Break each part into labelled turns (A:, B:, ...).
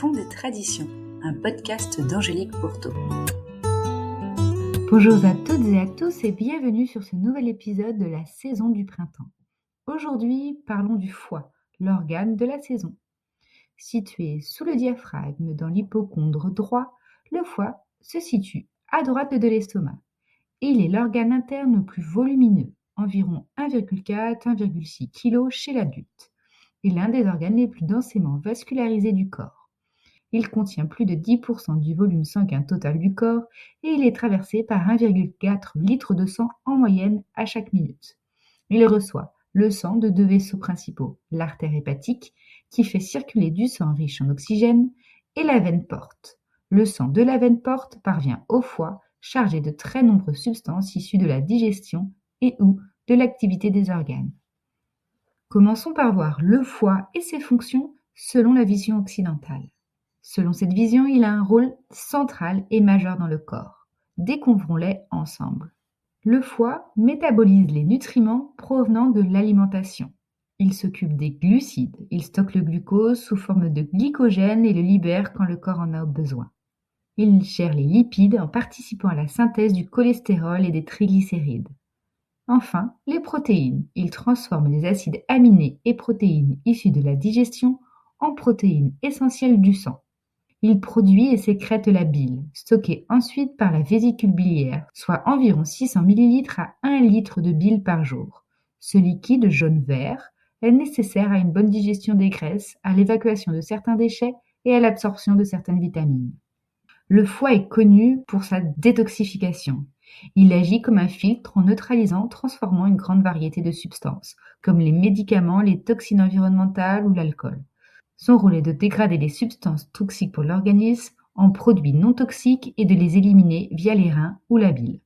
A: Pont des Traditions, un podcast d'Angélique Pourteau.
B: Bonjour à toutes et à tous et bienvenue sur ce nouvel épisode de la saison du printemps. Aujourd'hui, parlons du foie, l'organe de la saison. Situé sous le diaphragme dans l'hypocondre droit, le foie se situe à droite de l'estomac. Il est l'organe interne le plus volumineux, environ 1,4-1,6 kg chez l'adulte, et l'un des organes les plus densément vascularisés du corps. Il contient plus de 10% du volume sanguin total du corps et il est traversé par 1,4 litre de sang en moyenne à chaque minute. Il reçoit le sang de deux vaisseaux principaux, l'artère hépatique qui fait circuler du sang riche en oxygène et la veine porte. Le sang de la veine porte parvient au foie chargé de très nombreuses substances issues de la digestion et ou de l'activité des organes. Commençons par voir le foie et ses fonctions selon la vision occidentale. Selon cette vision, il a un rôle central et majeur dans le corps. Découvrons-les ensemble. Le foie métabolise les nutriments provenant de l'alimentation. Il s'occupe des glucides. Il stocke le glucose sous forme de glycogène et le libère quand le corps en a besoin. Il gère les lipides en participant à la synthèse du cholestérol et des triglycérides. Enfin, les protéines. Il transforme les acides aminés et protéines issus de la digestion en protéines essentielles du sang. Il produit et sécrète la bile, stockée ensuite par la vésicule biliaire, soit environ 600 ml à 1 litre de bile par jour. Ce liquide jaune-vert est nécessaire à une bonne digestion des graisses, à l'évacuation de certains déchets et à l'absorption de certaines vitamines. Le foie est connu pour sa détoxification. Il agit comme un filtre en neutralisant, transformant une grande variété de substances, comme les médicaments, les toxines environnementales ou l'alcool. Son rôle est de dégrader les substances toxiques pour l'organisme en produits non toxiques et de les éliminer via les reins ou la bile.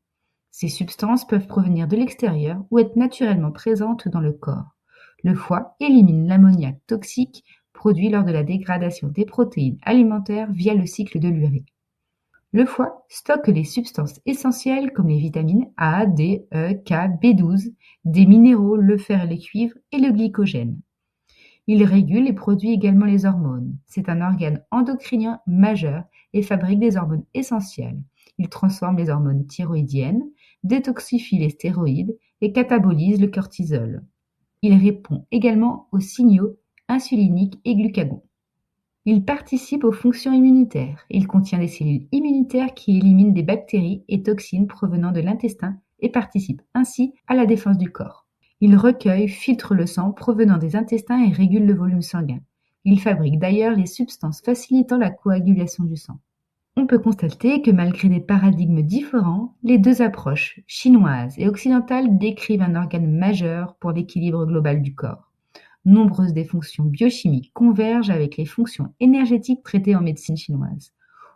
B: Ces substances peuvent provenir de l'extérieur ou être naturellement présentes dans le corps. Le foie élimine l'ammoniac toxique produit lors de la dégradation des protéines alimentaires via le cycle de l'urée. Le foie stocke les substances essentielles comme les vitamines A, D, E, K, B12, des minéraux, le fer et le cuivre et le glycogène. Il régule et produit également les hormones. C'est un organe endocrinien majeur et fabrique des hormones essentielles. Il transforme les hormones thyroïdiennes, détoxifie les stéroïdes et catabolise le cortisol. Il répond également aux signaux insuliniques et glucagons. Il participe aux fonctions immunitaires. Il contient des cellules immunitaires qui éliminent des bactéries et toxines provenant de l'intestin et participe ainsi à la défense du corps. Il recueille, filtre le sang provenant des intestins et régule le volume sanguin. Il fabrique d'ailleurs les substances facilitant la coagulation du sang. On peut constater que malgré des paradigmes différents, les deux approches, chinoise et occidentale, décrivent un organe majeur pour l'équilibre global du corps. Nombreuses des fonctions biochimiques convergent avec les fonctions énergétiques traitées en médecine chinoise.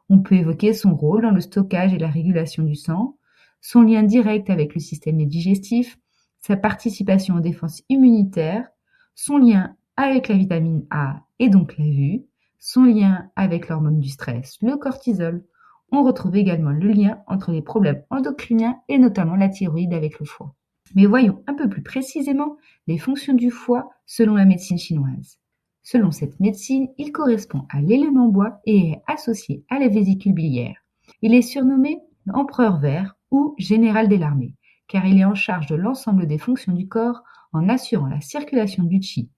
B: On peut évoquer son rôle dans le stockage et la régulation du sang, son lien direct avec le système digestif, sa participation aux défenses immunitaires, son lien avec la vitamine A et donc la vue, son lien avec l'hormone du stress, le cortisol. On retrouve également le lien entre les problèmes endocriniens et notamment la thyroïde avec le foie. Mais voyons un peu plus précisément les fonctions du foie selon la médecine chinoise. Selon cette médecine, il correspond à l'élément bois et est associé à la vésicule biliaire. Il est surnommé l'empereur vert ou général de l'armée, car il est en charge de l'ensemble des fonctions du corps en assurant la circulation du qi.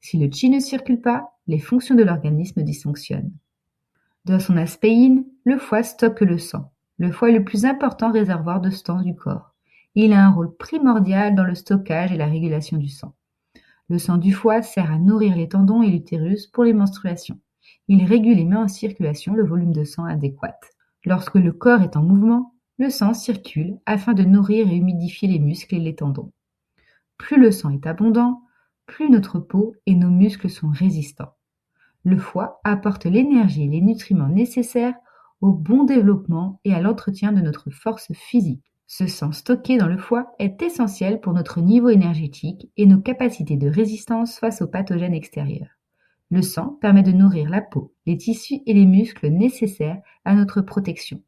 B: Si le qi ne circule pas, les fonctions de l'organisme dysfonctionnent. Dans son aspect yin, le foie stocke le sang. Le foie est le plus important réservoir de sang du corps. Il a un rôle primordial dans le stockage et la régulation du sang. Le sang du foie sert à nourrir les tendons et l'utérus pour les menstruations. Il régule et met en circulation le volume de sang adéquat. Lorsque le corps est en mouvement, le sang circule afin de nourrir et humidifier les muscles et les tendons. Plus le sang est abondant, plus notre peau et nos muscles sont résistants. Le foie apporte l'énergie et les nutriments nécessaires au bon développement et à l'entretien de notre force physique. Ce sang stocké dans le foie est essentiel pour notre niveau énergétique et nos capacités de résistance face aux pathogènes extérieurs. Le sang permet de nourrir la peau, les tissus et les muscles nécessaires à notre protection.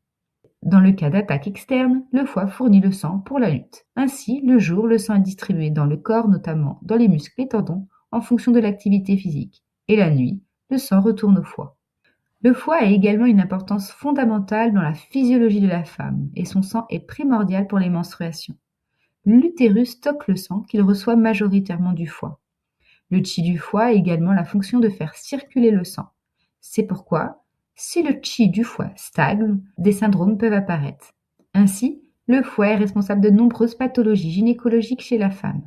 B: Dans le cas d'attaque externe, le foie fournit le sang pour la lutte. Ainsi, le jour, le sang est distribué dans le corps, notamment dans les muscles et tendons, en fonction de l'activité physique. Et la nuit, le sang retourne au foie. Le foie a également une importance fondamentale dans la physiologie de la femme et son sang est primordial pour les menstruations. L'utérus stocke le sang qu'il reçoit majoritairement du foie. Le chi du foie a également la fonction de faire circuler le sang. C'est pourquoi, si le chi du foie stagne, des syndromes peuvent apparaître. Ainsi, le foie est responsable de nombreuses pathologies gynécologiques chez la femme.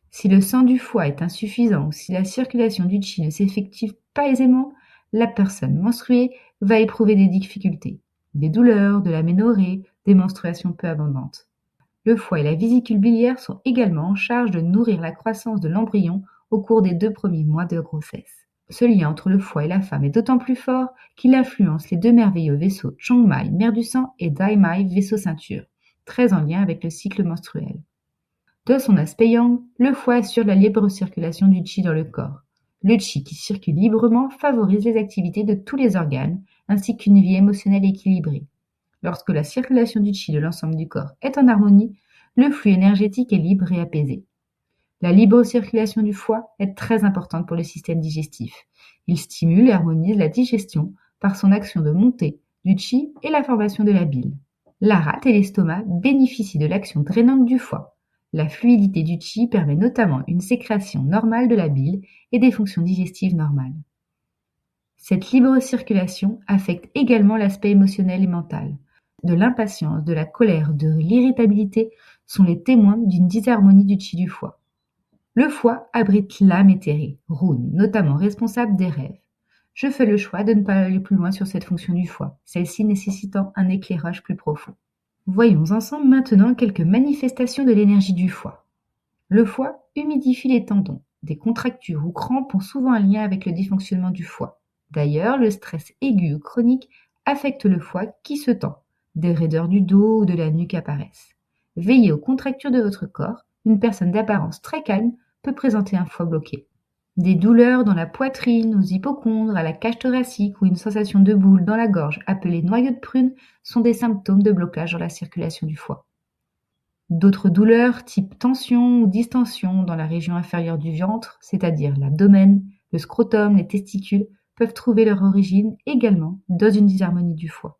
B: Si le sang du foie est insuffisant ou si la circulation du chi ne s'effectue pas aisément, la personne menstruée va éprouver des difficultés, des douleurs, de l'aménorrhée, des menstruations peu abondantes. Le foie et la vésicule biliaire sont également en charge de nourrir la croissance de l'embryon au cours des 2 premiers mois de grossesse. Ce lien entre le foie et la femme est d'autant plus fort qu'il influence les 2 merveilleux vaisseaux Chongmai, mer du sang, et Daimai, vaisseau ceinture, très en lien avec le cycle menstruel. De son aspect yang, le foie assure la libre circulation du chi dans le corps. Le chi qui circule librement favorise les activités de tous les organes, ainsi qu'une vie émotionnelle équilibrée. Lorsque la circulation du chi de l'ensemble du corps est en harmonie, le flux énergétique est libre et apaisé. La libre circulation du foie est très importante pour le système digestif. Il stimule et harmonise la digestion par son action de montée du chi et la formation de la bile. La rate et l'estomac bénéficient de l'action drainante du foie. La fluidité du chi permet notamment une sécrétion normale de la bile et des fonctions digestives normales. Cette libre circulation affecte également l'aspect émotionnel et mental. De l'impatience, de la colère, de l'irritabilité sont les témoins d'une disharmonie du chi du foie. Le foie abrite l'âme éthérée, Rune, notamment responsable des rêves. Je fais le choix de ne pas aller plus loin sur cette fonction du foie, celle-ci nécessitant un éclairage plus profond. Voyons ensemble maintenant quelques manifestations de l'énergie du foie. Le foie humidifie les tendons. Des contractures ou crampes ont souvent un lien avec le dysfonctionnement du foie. D'ailleurs, le stress aigu ou chronique affecte le foie qui se tend. Des raideurs du dos ou de la nuque apparaissent. Veillez aux contractures de votre corps. Une personne d'apparence très calme peut présenter un foie bloqué. Des douleurs dans la poitrine, aux hypocondres, à la cage thoracique ou une sensation de boule dans la gorge appelée noyau de prune sont des symptômes de blocage dans la circulation du foie. D'autres douleurs type tension ou distension dans la région inférieure du ventre, c'est-à-dire l'abdomen, le scrotum, les testicules, peuvent trouver leur origine également dans une disharmonie du foie.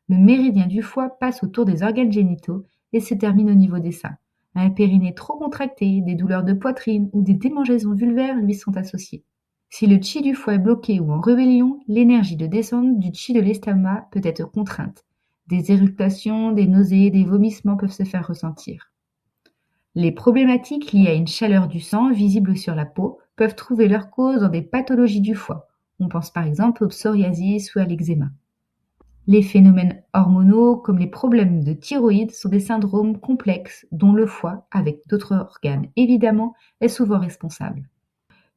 B: Le méridien du foie passe autour des organes génitaux et se termine au niveau des seins. Un périnée trop contracté, des douleurs de poitrine ou des démangeaisons vulvaires lui sont associées. Si le chi du foie est bloqué ou en rébellion, l'énergie de descente du chi de l'estomac peut être contrainte. Des éructations, des nausées, des vomissements peuvent se faire ressentir. Les problématiques liées à une chaleur du sang visible sur la peau peuvent trouver leur cause dans des pathologies du foie. On pense par exemple au psoriasis ou à l'eczéma. Les phénomènes hormonaux comme les problèmes de thyroïde sont des syndromes complexes dont le foie, avec d'autres organes évidemment, est souvent responsable.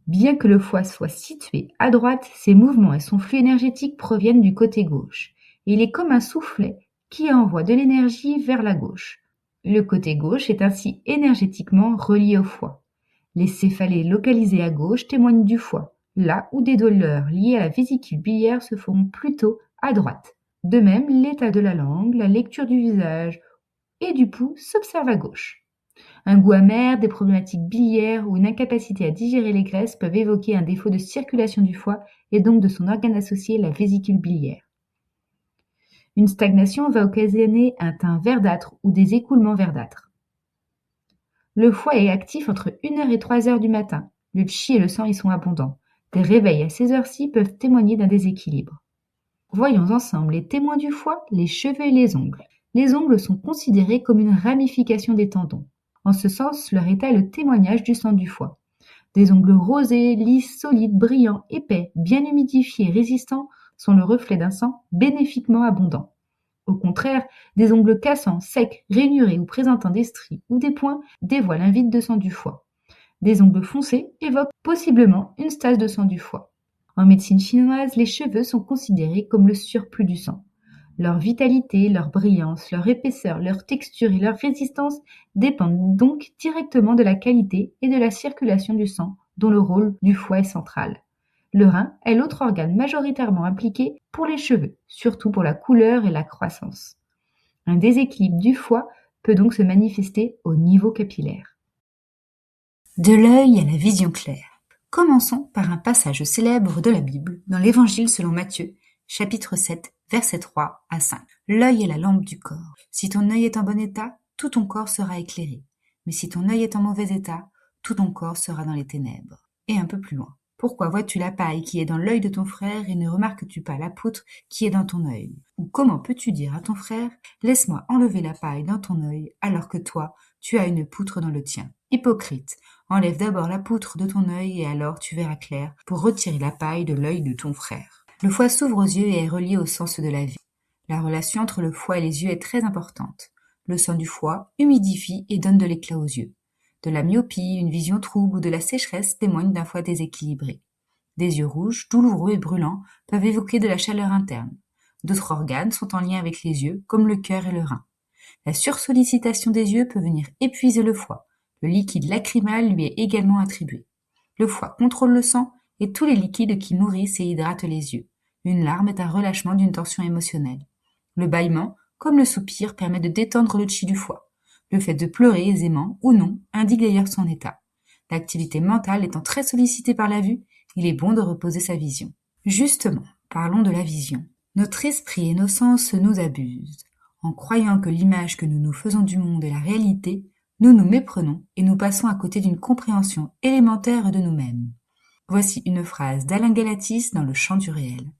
B: Bien que le foie soit situé à droite, ses mouvements et son flux énergétique proviennent du côté gauche. Il est comme un soufflet qui envoie de l'énergie vers la gauche. Le côté gauche est ainsi énergétiquement relié au foie. Les céphalées localisées à gauche témoignent du foie, là où des douleurs liées à la vésicule biliaire se feront plutôt à droite. De même, l'état de la langue, la lecture du visage et du pouls s'observent à gauche. Un goût amer, des problématiques biliaires ou une incapacité à digérer les graisses peuvent évoquer un défaut de circulation du foie et donc de son organe associé, la vésicule biliaire. Une stagnation va occasionner un teint verdâtre ou des écoulements verdâtres. Le foie est actif entre 1h et 3h du matin. Le chi et le sang y sont abondants. Des réveils à ces heures-ci peuvent témoigner d'un déséquilibre. Voyons ensemble les témoins du foie, les cheveux et les ongles. Les ongles sont considérés comme une ramification des tendons. En ce sens, leur état est le témoignage du sang du foie. Des ongles rosés, lisses, solides, brillants, épais, bien humidifiés et résistants sont le reflet d'un sang bénéfiquement abondant. Au contraire, des ongles cassants, secs, rainurés ou présentant des stries ou des points dévoilent un vide de sang du foie. Des ongles foncés évoquent possiblement une stase de sang du foie. En médecine chinoise, les cheveux sont considérés comme le surplus du sang. Leur vitalité, leur brillance, leur épaisseur, leur texture et leur résistance dépendent donc directement de la qualité et de la circulation du sang, dont le rôle du foie est central. Le rein est l'autre organe majoritairement impliqué pour les cheveux, surtout pour la couleur et la croissance. Un déséquilibre du foie peut donc se manifester au niveau capillaire.
A: De l'œil à la vision claire. Commençons par un passage célèbre de la Bible, dans l'Évangile selon Matthieu,
B: chapitre 7, versets 3 à 5. L'œil est la lampe du corps. Si ton œil est en bon état, tout ton corps sera éclairé. Mais si ton œil est en mauvais état, tout ton corps sera dans les ténèbres. Et un peu plus loin. Pourquoi vois-tu la paille qui est dans l'œil de ton frère et ne remarques-tu pas la poutre qui est dans ton œil? Ou comment peux-tu dire à ton frère, laisse-moi enlever la paille dans ton œil, alors que toi, tu as une poutre dans le tien? Hypocrite, enlève d'abord la poutre de ton œil et alors tu verras clair pour retirer la paille de l'œil de ton frère. Le foie s'ouvre aux yeux et est relié au sens de la vie. La relation entre le foie et les yeux est très importante. Le sang du foie humidifie et donne de l'éclat aux yeux. De la myopie, une vision trouble ou de la sécheresse témoignent d'un foie déséquilibré. Des yeux rouges, douloureux et brûlants peuvent évoquer de la chaleur interne. D'autres organes sont en lien avec les yeux, comme le cœur et le rein. La sursollicitation des yeux peut venir épuiser le foie. Le liquide lacrymal lui est également attribué. Le foie contrôle le sang et tous les liquides qui nourrissent et hydratent les yeux. Une larme est un relâchement d'une tension émotionnelle. Le bâillement, comme le soupir, permet de détendre le chi du foie. Le fait de pleurer aisément ou non indique d'ailleurs son état. L'activité mentale étant très sollicitée par la vue, il est bon de reposer sa vision. Justement, parlons de la vision. Notre esprit et nos sens nous abusent. En croyant que l'image que nous nous faisons du monde est la réalité, nous nous méprenons et nous passons à côté d'une compréhension élémentaire de nous-mêmes. Voici une phrase d'Alain Galatis dans Le Chant du réel.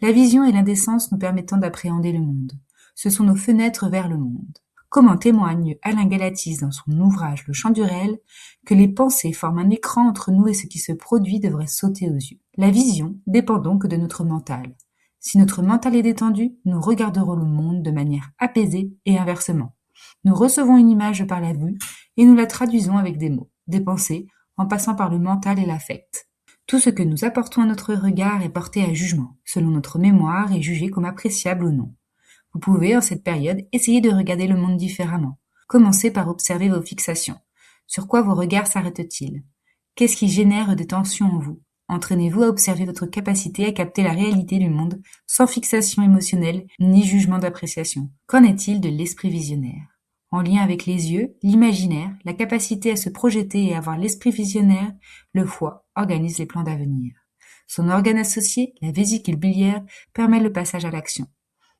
B: La vision est l'un des sens nous permettant d'appréhender le monde. Ce sont nos fenêtres vers le monde. Comme en témoigne Alain Galatis dans son ouvrage Le Chant du réel, que les pensées forment un écran entre nous et ce qui se produit devrait sauter aux yeux. La vision dépend donc de notre mental. Si notre mental est détendu, nous regarderons le monde de manière apaisée et inversement. Nous recevons une image par la vue et nous la traduisons avec des mots, des pensées, en passant par le mental et l'affect. Tout ce que nous apportons à notre regard est porté à jugement, selon notre mémoire et jugé comme appréciable ou non. Vous pouvez, en cette période, essayer de regarder le monde différemment. Commencez par observer vos fixations. Sur quoi vos regards s'arrêtent-ils? Qu'est-ce qui génère des tensions en vous? Entraînez-vous à observer votre capacité à capter la réalité du monde sans fixation émotionnelle ni jugement d'appréciation. Qu'en est-il de l'esprit visionnaire? En lien avec les yeux, l'imaginaire, la capacité à se projeter et avoir l'esprit visionnaire, le foie organise les plans d'avenir. Son organe associé, la vésicule biliaire, permet le passage à l'action.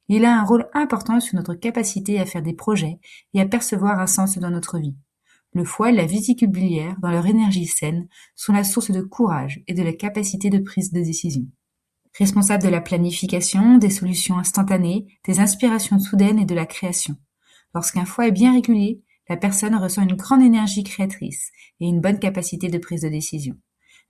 B: Il a un rôle important sur notre capacité à faire des projets et à percevoir un sens dans notre vie. Le foie et la vésicule biliaire, dans leur énergie saine, sont la source de courage et de la capacité de prise de décision. Responsables de la planification, des solutions instantanées, des inspirations soudaines et de la création. Lorsqu'un foie est bien régulier, la personne ressent une grande énergie créatrice et une bonne capacité de prise de décision.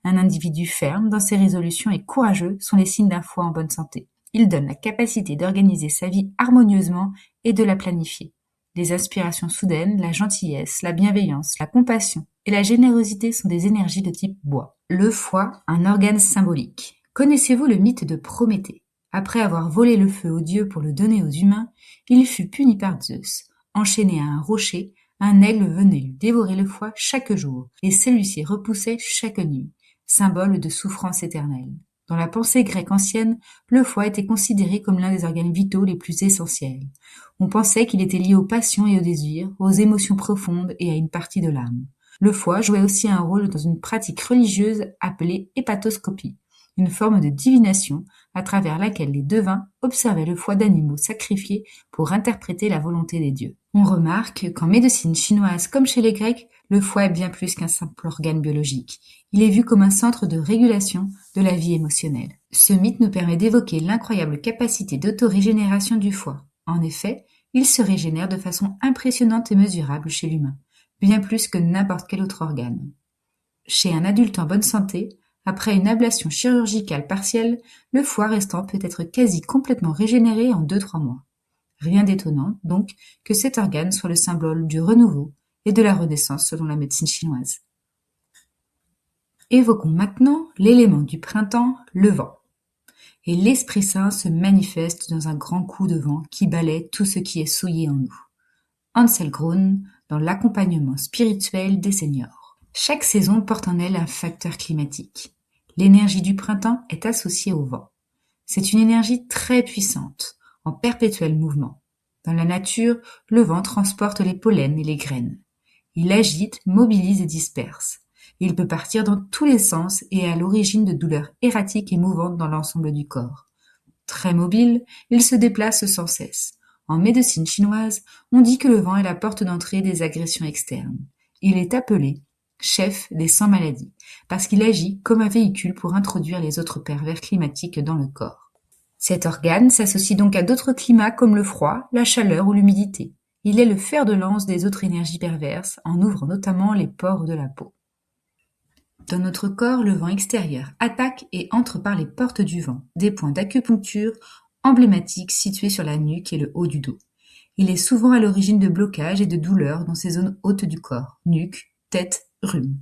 B: Un individu ferme dans ses résolutions et courageux sont les signes d'un foie en bonne santé. Il donne la capacité d'organiser sa vie harmonieusement et de la planifier. Les inspirations soudaines, la gentillesse, la bienveillance, la compassion et la générosité sont des énergies de type bois. Le foie, un organe symbolique. Connaissez-vous le mythe de Prométhée? Après avoir volé le feu aux dieux pour le donner aux humains, il fut puni par Zeus. Enchaîné à un rocher, un aigle venait lui dévorer le foie chaque jour, et celui-ci repoussait chaque nuit, symbole de souffrance éternelle. Dans la pensée grecque ancienne, le foie était considéré comme l'un des organes vitaux les plus essentiels. On pensait qu'il était lié aux passions et aux désirs, aux émotions profondes et à une partie de l'âme. Le foie jouait aussi un rôle dans une pratique religieuse appelée hépatoscopie, une forme de divination à travers laquelle les devins observaient le foie d'animaux sacrifiés pour interpréter la volonté des dieux. On remarque qu'en médecine chinoise comme chez les Grecs, le foie est bien plus qu'un simple organe biologique. Il est vu comme un centre de régulation de la vie émotionnelle. Ce mythe nous permet d'évoquer l'incroyable capacité d'autorégénération du foie. En effet, il se régénère de façon impressionnante et mesurable chez l'humain, bien plus que n'importe quel autre organe. Chez un adulte en bonne santé, après une ablation chirurgicale partielle, le foie restant peut être quasi complètement régénéré en 2-3 mois. Rien d'étonnant, donc, que cet organe soit le symbole du renouveau et de la renaissance selon la médecine chinoise. Évoquons maintenant l'élément du printemps, le vent. Et l'Esprit Saint se manifeste dans un grand coup de vent qui balaie tout ce qui est souillé en nous. Ansel Grön dans l'accompagnement spirituel des seniors. Chaque saison porte en elle un facteur climatique. L'énergie du printemps est associée au vent. C'est une énergie très puissante, en perpétuel mouvement. Dans la nature, le vent transporte les pollens et les graines. Il agite, mobilise et disperse. Il peut partir dans tous les sens et est à l'origine de douleurs erratiques et mouvantes dans l'ensemble du corps. Très mobile, il se déplace sans cesse. En médecine chinoise, on dit que le vent est la porte d'entrée des agressions externes. Il est appelé chef des 100 maladies, parce qu'il agit comme un véhicule pour introduire les autres pervers climatiques dans le corps. Cet organe s'associe donc à d'autres climats comme le froid, la chaleur ou l'humidité. Il est le fer de lance des autres énergies perverses, en ouvrant notamment les pores de la peau. Dans notre corps, le vent extérieur attaque et entre par les portes du vent, des points d'acupuncture emblématiques situés sur la nuque et le haut du dos. Il est souvent à l'origine de blocages et de douleurs dans ces zones hautes du corps, nuque, tête, rhume.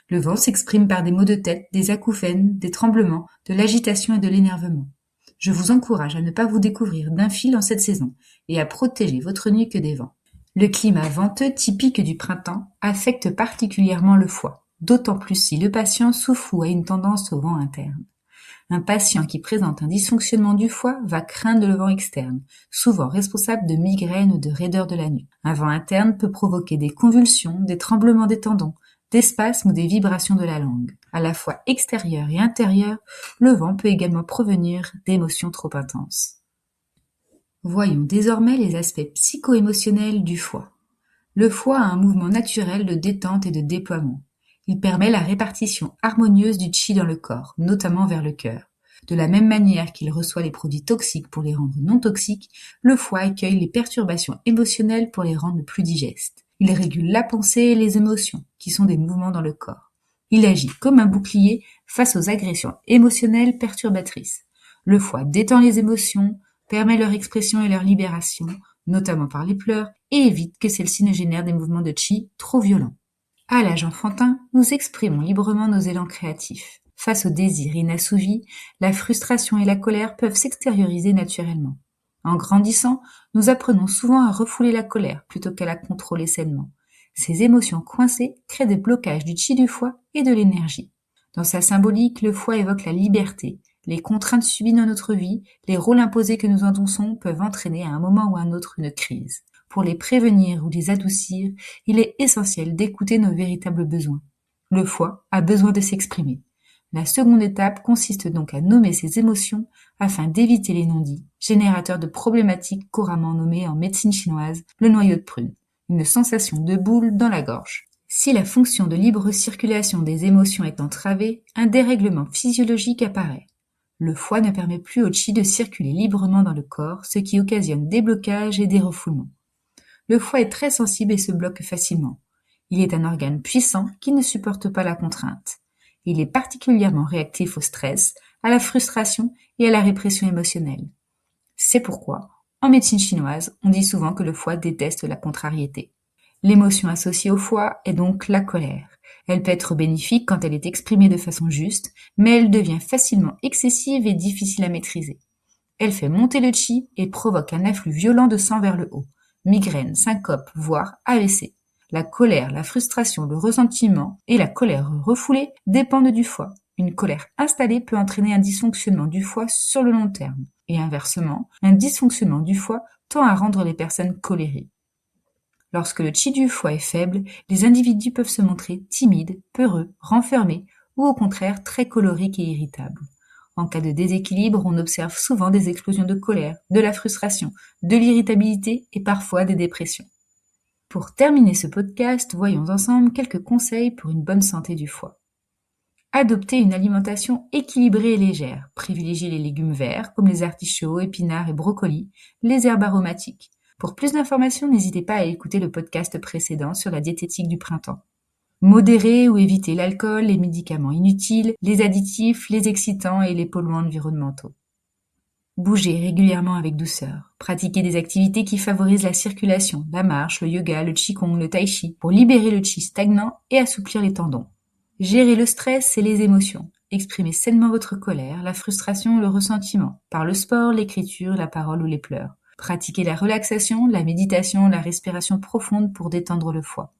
B: Le vent s'exprime par des maux de tête, des acouphènes, des tremblements, de l'agitation et de l'énervement. Je vous encourage à ne pas vous découvrir d'un fil en cette saison et à protéger votre nuque des vents. Le climat venteux typique du printemps affecte particulièrement le foie, d'autant plus si le patient souffre ou a une tendance au vent interne. Un patient qui présente un dysfonctionnement du foie va craindre le vent externe, souvent responsable de migraines ou de raideur de la nuque. Un vent interne peut provoquer des convulsions, des tremblements des tendons, des spasmes ou des vibrations de la langue. À la fois extérieur et intérieur, le vent peut également provenir d'émotions trop intenses. Voyons désormais les aspects psycho-émotionnels du foie. Le foie a un mouvement naturel de détente et de déploiement. Il permet la répartition harmonieuse du qi dans le corps, notamment vers le cœur. De la même manière qu'il reçoit les produits toxiques pour les rendre non toxiques, le foie accueille les perturbations émotionnelles pour les rendre plus digestes. Il régule la pensée et les émotions, qui sont des mouvements dans le corps. Il agit comme un bouclier face aux agressions émotionnelles perturbatrices. Le foie détend les émotions, permet leur expression et leur libération, notamment par les pleurs, et évite que celles-ci ne génèrent des mouvements de qi trop violents. À l'âge enfantin, nous exprimons librement nos élans créatifs. Face aux désirs inassouvis, la frustration et la colère peuvent s'extérioriser naturellement. En grandissant, nous apprenons souvent à refouler la colère plutôt qu'à la contrôler sainement. Ces émotions coincées créent des blocages du qi du foie et de l'énergie. Dans sa symbolique, le foie évoque la liberté. Les contraintes subies dans notre vie, les rôles imposés que nous endossons peuvent entraîner à un moment ou à un autre une crise. Pour les prévenir ou les adoucir, il est essentiel d'écouter nos véritables besoins. Le foie a besoin de s'exprimer. La seconde étape consiste donc à nommer ses émotions afin d'éviter les non-dits, générateurs de problématiques couramment nommées en médecine chinoise le noyau de prune, une sensation de boule dans la gorge. Si la fonction de libre circulation des émotions est entravée, un dérèglement physiologique apparaît. Le foie ne permet plus au qi de circuler librement dans le corps, ce qui occasionne des blocages et des refoulements. Le foie est très sensible et se bloque facilement. Il est un organe puissant qui ne supporte pas la contrainte. Il est particulièrement réactif au stress, à la frustration et à la répression émotionnelle. C'est pourquoi, en médecine chinoise, on dit souvent que le foie déteste la contrariété. L'émotion associée au foie est donc la colère. Elle peut être bénéfique quand elle est exprimée de façon juste, mais elle devient facilement excessive et difficile à maîtriser. Elle fait monter le qi et provoque un afflux violent de sang vers le haut. Migraine, syncope, voire AVC. La colère, la frustration, le ressentiment et la colère refoulée dépendent du foie. Une colère installée peut entraîner un dysfonctionnement du foie sur le long terme. Et inversement, un dysfonctionnement du foie tend à rendre les personnes colériques. Lorsque le qi du foie est faible, les individus peuvent se montrer timides, peureux, renfermés ou au contraire très colériques et irritables. En cas de déséquilibre, on observe souvent des explosions de colère, de la frustration, de l'irritabilité et parfois des dépressions. Pour terminer ce podcast, voyons ensemble quelques conseils pour une bonne santé du foie. Adoptez une alimentation équilibrée et légère. Privilégiez les légumes verts comme les artichauts, épinards et brocolis, les herbes aromatiques. Pour plus d'informations, n'hésitez pas à écouter le podcast précédent sur la diététique du printemps. Modérez ou évitez l'alcool, les médicaments inutiles, les additifs, les excitants et les polluants environnementaux. Bougez régulièrement avec douceur. Pratiquez des activités qui favorisent la circulation, la marche, le yoga, le qigong, le tai chi, pour libérer le qi stagnant et assouplir les tendons. Gérez le stress et les émotions. Exprimez sainement votre colère, la frustration ou le ressentiment, par le sport, l'écriture, la parole ou les pleurs. Pratiquez la relaxation, la méditation, la respiration profonde pour détendre le foie.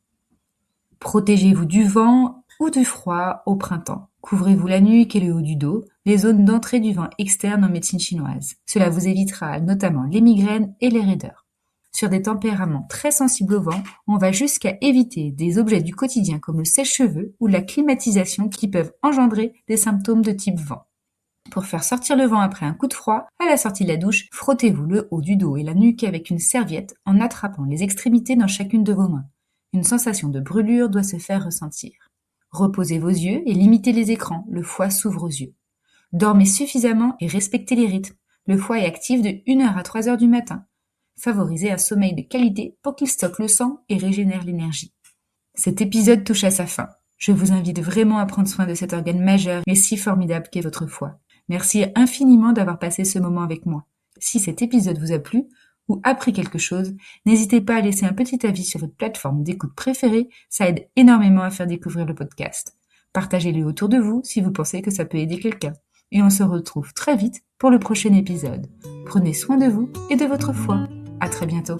B: Protégez-vous du vent ou du froid au printemps. Couvrez-vous la nuque et le haut du dos, les zones d'entrée du vent externe en médecine chinoise. Cela vous évitera notamment les migraines et les raideurs. Sur des tempéraments très sensibles au vent, on va jusqu'à éviter des objets du quotidien comme le sèche-cheveux ou la climatisation qui peuvent engendrer des symptômes de type vent. pour faire sortir le vent après un coup de froid, à la sortie de la douche, frottez-vous le haut du dos et la nuque avec une serviette en attrapant les extrémités dans chacune de vos mains. Une sensation de brûlure doit se faire ressentir. Reposez vos yeux et limitez les écrans, le foie s'ouvre aux yeux. Dormez suffisamment et respectez les rythmes. Le foie est actif de 1h à 3h du matin. Favorisez un sommeil de qualité pour qu'il stocke le sang et régénère l'énergie. Cet épisode touche à sa fin. Je vous invite vraiment à prendre soin de cet organe majeur et si formidable qu'est votre foie. Merci infiniment d'avoir passé ce moment avec moi. Si cet épisode vous a plu ou appris quelque chose, n'hésitez pas à laisser un petit avis sur votre plateforme d'écoute préférée, ça aide énormément à faire découvrir le podcast. Partagez-le autour de vous si vous pensez que ça peut aider quelqu'un. Et on se retrouve très vite pour le prochain épisode. Prenez soin de vous et de votre foie. À très bientôt.